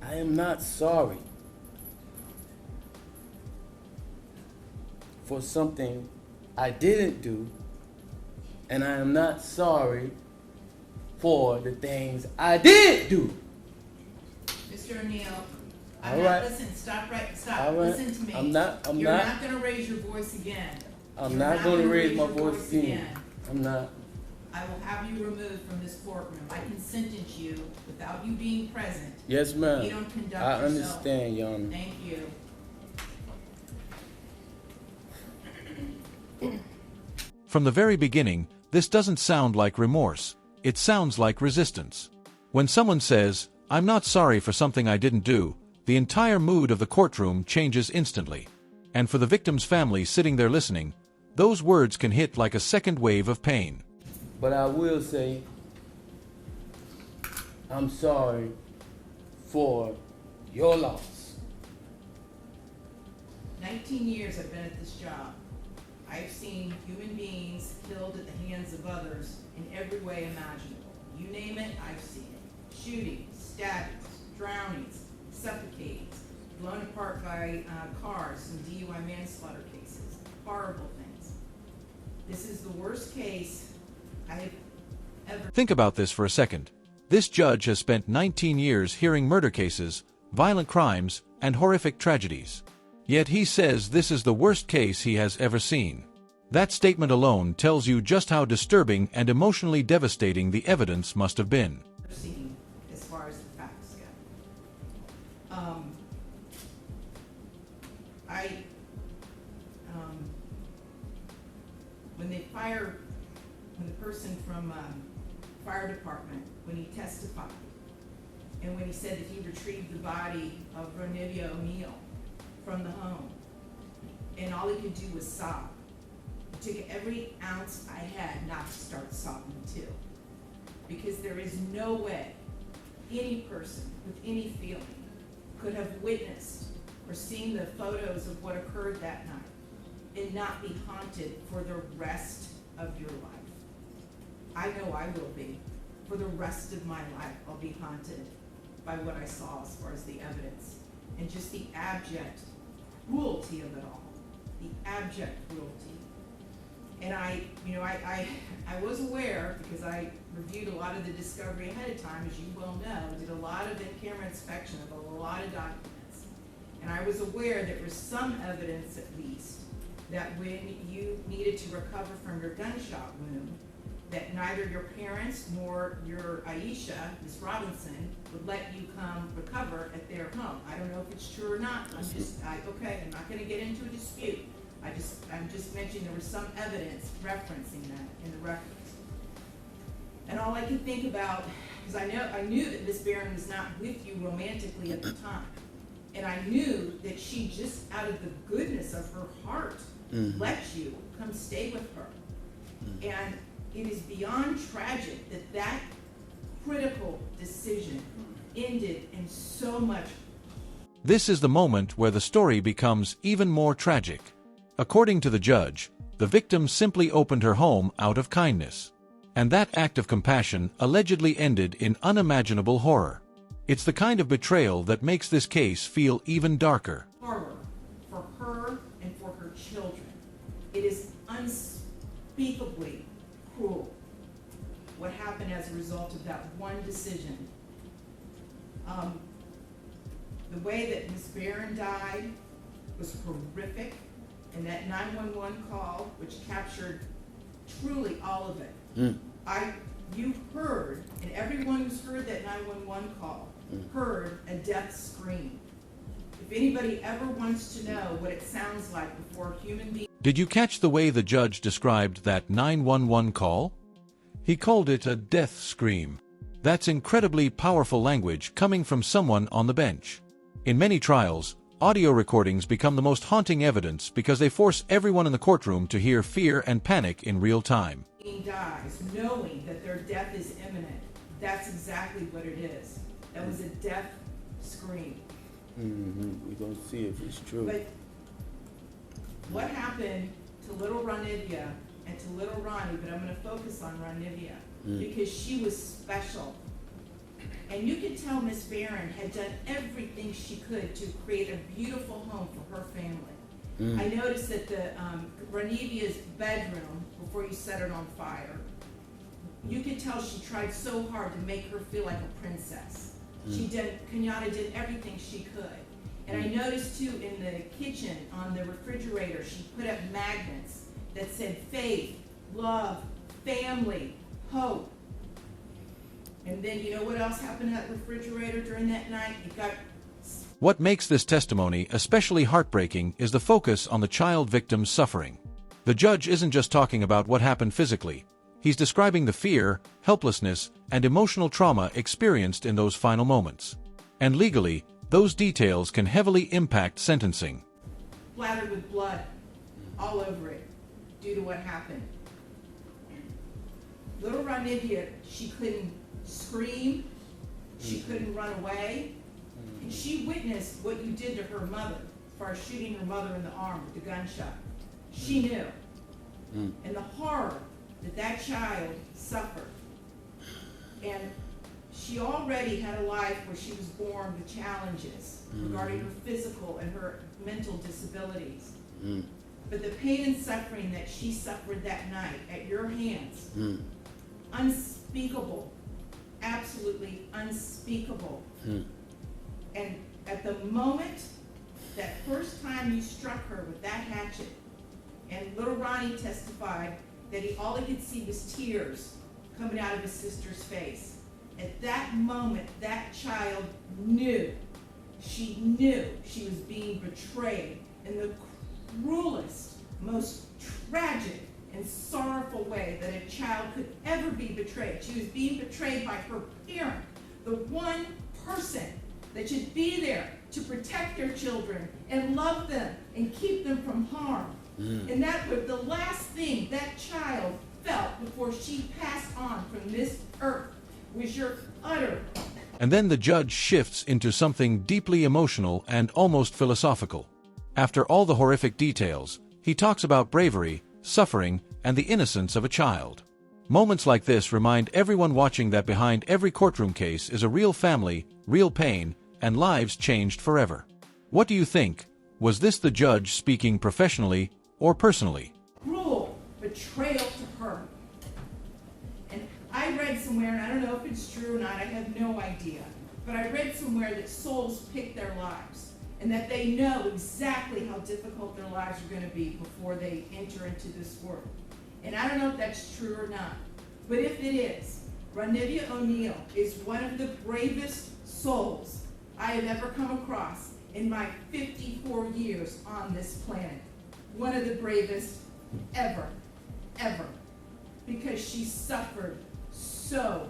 I am not sorry for something I didn't do, and I am not sorry for the things I did do. Mr. O'Neill, All right. listen, stop. All right. Listen to me. I'm not You're not going to raise your voice again. I'm not going to raise my voice again. I'm not. I will have you removed from this courtroom. I can sentence you without you being present. Yes, ma'am. You don't conduct I yourself. understand, Your Honor. Thank you. From the very beginning, this doesn't sound like remorse. It sounds like resistance. When someone says, "I'm not sorry for something I didn't do," the entire mood of the courtroom changes instantly. And for the victim's family sitting there listening, those words can hit like a second wave of pain. But I will say, I'm sorry for your loss. 19 years I've been at this job. I've seen human beings killed at the hands of others in every way imaginable. You name it, I've seen it. Shootings, stabbings, drownings, suffocatings, blown apart by cars, some DUI manslaughter cases, horrible things. This is the worst case I have ever. Think about this for a second. This judge has spent 19 years hearing murder cases, violent crimes, and horrific tragedies. Yet he says this is the worst case he has ever seen. That statement alone tells you just how disturbing and emotionally devastating the evidence must have been. Seen as far as the facts go. When the person from fire department, when he testified, and when he said that he retrieved the body of Ronivia O'Neill from the home, and all he could do was sob. It took every ounce I had not to start sobbing too. Because there is no way any person with any feeling could have witnessed or seen the photos of what occurred that night and not be haunted for the rest of your life. I know I will be. For the rest of my life, I'll be haunted by what I saw as far as the evidence and just the abject cruelty of it all. The abject cruelty. And I was aware, because I reviewed a lot of the discovery ahead of time, as you well know, did a lot of in-camera inspection of a lot of documents. And I was aware there was some evidence, at least, that when you needed to recover from your gunshot wound, that neither your parents nor your Aisha, Miss Robinson, would let you come recover at their home. I don't know if it's true or not. I'm not going to get into a dispute. I'm just mentioning there was some evidence referencing that in the records. And all I can think about, because I knew that Miss Barron was not with you romantically at the time. And I knew that she just, out of the goodness of her heart, let you come stay with her. And it is beyond tragic that that critical decision ended in so much. This is the moment where the story becomes even more tragic. According to the judge, the victim simply opened her home out of kindness. And that act of compassion allegedly ended in unimaginable horror. It's the kind of betrayal that makes this case feel even darker. Horror for her and for her children. It is unspeakably cruel what happened as a result of that one decision. The way that Ms. Barron died was horrific, and that 911 call, which captured truly all of it. You heard, and everyone who's heard that 911 call heard a death scream. If anybody ever wants to know what it sounds like before a human being... Did you catch the way the judge described that 911 call? He called it a death scream. That's incredibly powerful language coming from someone on the bench. In many trials, audio recordings become the most haunting evidence because they force everyone in the courtroom to hear fear and panic in real time. Dies knowing that their death is imminent. That's exactly what it is. That was a death scream. We're going to see if it's true. But what happened to little Ronivia and to little Ronnie, but I'm going to focus on Ronivia because she was special. And you could tell Miss Barron had done everything she could to create a beautiful home for her family. I noticed that the Ranivia's bedroom, before you set it on fire, you could tell she tried so hard to make her feel like a princess. Kenyatta did everything she could. And I noticed too in the kitchen, on the refrigerator, she put up magnets that said faith, love, family, hope. And then you know what else happened to that refrigerator during that night? It got... What makes this testimony especially heartbreaking is the focus on the child victim's suffering. The judge isn't just talking about what happened physically. He's describing the fear, helplessness, and emotional trauma experienced in those final moments. And legally, those details can heavily impact sentencing. Splattered with blood all over it due to what happened. Little Ranivia, she couldn't scream, she couldn't run away, and she witnessed what you did to her mother as far as shooting her mother in the arm with the gunshot. She knew. And the horror that that child suffered. And she already had a life where she was born with challenges regarding her physical and her mental disabilities. But the pain and suffering that she suffered that night at your hands, unspeakable, absolutely unspeakable. And at the moment, that first time you struck her with that hatchet, and little Ronnie testified that all he could see was tears coming out of his sister's face. At that moment, that child knew. She knew she was being betrayed in the cruelest, most tragic and sorrowful way that a child could ever be betrayed. She was being betrayed by her parent, the one person that should be there to protect their children and love them and keep them from harm. And that was the last thing that child felt before she passed on from this earth, was your utter... And then the judge shifts into something deeply emotional and almost philosophical. After all the horrific details, he talks about bravery, suffering, and the innocence of a child. Moments like this remind everyone watching that behind every courtroom case is a real family, real pain, and lives changed forever. What do you think? Was this the judge speaking professionally or personally? Cruel betrayal to her. And I read somewhere, and I don't know if it's true or not, I have no idea, but I read somewhere that souls pick their lives, and that they know exactly how difficult their lives are going to be before they enter into this world. And I don't know if that's true or not, but if it is, Ranivia O'Neal is one of the bravest souls I have ever come across in my 54 years on this planet. One of the bravest ever, ever, because she suffered so